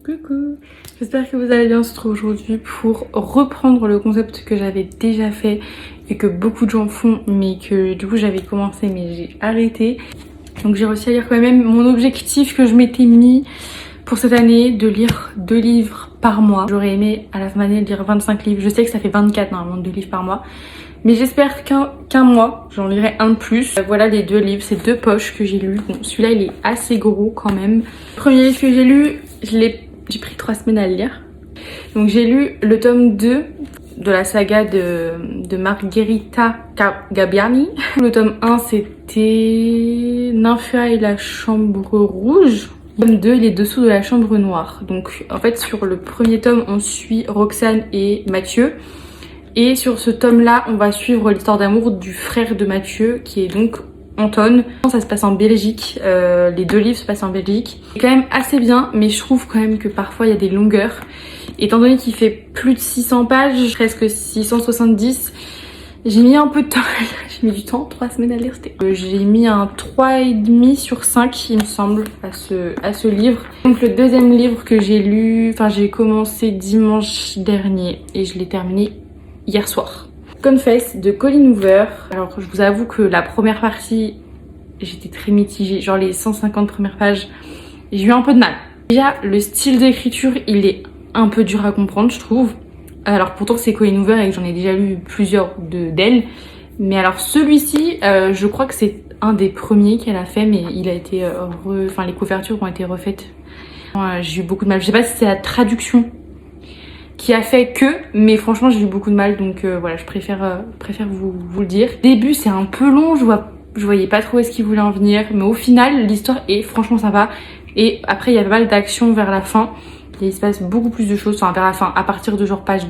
Coucou, j'espère que vous allez bien. On se retrouve aujourd'hui pour reprendre le concept que j'avais déjà fait et que beaucoup de gens font, mais que du coup j'avais commencé mais j'ai arrêté. Donc j'ai réussi à lire quand même mon objectif que je m'étais mis pour cette année, de lire 2 livres par mois. J'aurais aimé à la fin de l'année lire 25 livres, je sais que ça fait 24 normalement 2 livres par mois. Mais j'espère qu'un mois, j'en lirai un de plus. Voilà les 2 livres, c'est 2 poches que j'ai lus. Bon, celui-là il est assez gros quand même. Le premier livre que j'ai lu, j'ai pris 3 semaines à le lire. Donc j'ai lu le tome 2 de la saga de Margherita Gabbiani. Le tome 1 c'était Nymphea et la chambre rouge. Le tome 2 il est dessous de la chambre noire. Donc en fait sur le premier tome on suit Roxane et Mathieu. Et sur ce tome-là, on va suivre l'histoire d'amour du frère de Mathieu, qui est donc Anton. Ça se passe en Belgique, les 2 livres se passent en Belgique. C'est quand même assez bien, mais je trouve quand même que parfois il y a des longueurs. Étant donné qu'il fait plus de 600 pages, presque 670, j'ai mis un peu de temps, j'ai mis du temps, 3 semaines à lire. J'ai mis un 3,5 sur 5 il me semble à ce livre. Donc le deuxième livre que j'ai lu, enfin j'ai commencé dimanche dernier et je l'ai terminé hier soir. Confess de Colleen Hoover. Alors je vous avoue que la première partie, j'étais très mitigée. Genre les 150 premières pages, j'ai eu un peu de mal. Déjà le style d'écriture, il est un peu dur à comprendre je trouve. Alors pourtant c'est Colleen Hoover et que j'en ai déjà lu plusieurs d'elle. Mais alors celui-ci, je crois que c'est un des premiers qu'elle a fait, mais il a été enfin les couvertures ont été refaites. J'ai eu beaucoup de mal. Je sais pas si c'est la traduction qui a fait que, mais franchement j'ai eu beaucoup de mal, donc voilà, je préfère vous le dire. Au début c'est un peu long, je voyais pas trop où est-ce qu'il voulait en venir, mais au final l'histoire est franchement sympa. Et après il y a pas mal d'actions vers la fin, et il se passe beaucoup plus de choses, enfin vers la fin, à partir de genre page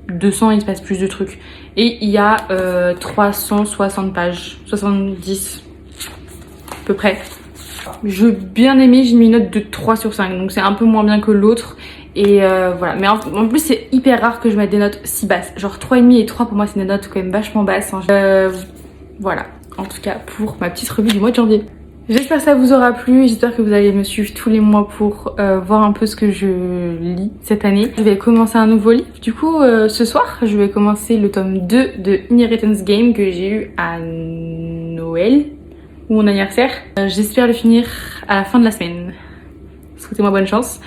200 il se passe plus de trucs. Et il y a 360 pages, 70 à peu près. J'ai bien aimé, j'ai mis une note de 3 sur 5, donc c'est un peu moins bien que l'autre. Et voilà, mais en plus c'est hyper rare que je mette des notes si basses. Genre 3,5 et 3 pour moi c'est des notes quand même vachement basses. Voilà, en tout cas pour ma petite revue du mois de janvier. J'espère que ça vous aura plu, j'espère que vous allez me suivre tous les mois pour voir un peu ce que je lis cette année. Je vais commencer un nouveau livre, du coup ce soir je vais commencer le tome 2 de Inheritance Game que j'ai eu à Noël, ou mon anniversaire. J'espère le finir à la fin de la semaine. Souhaitez-moi bonne chance.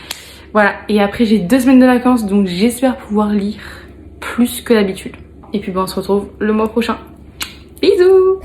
Voilà, et après j'ai 2 semaines de vacances, donc j'espère pouvoir lire plus que d'habitude. Et puis on se retrouve le mois prochain. Bisous!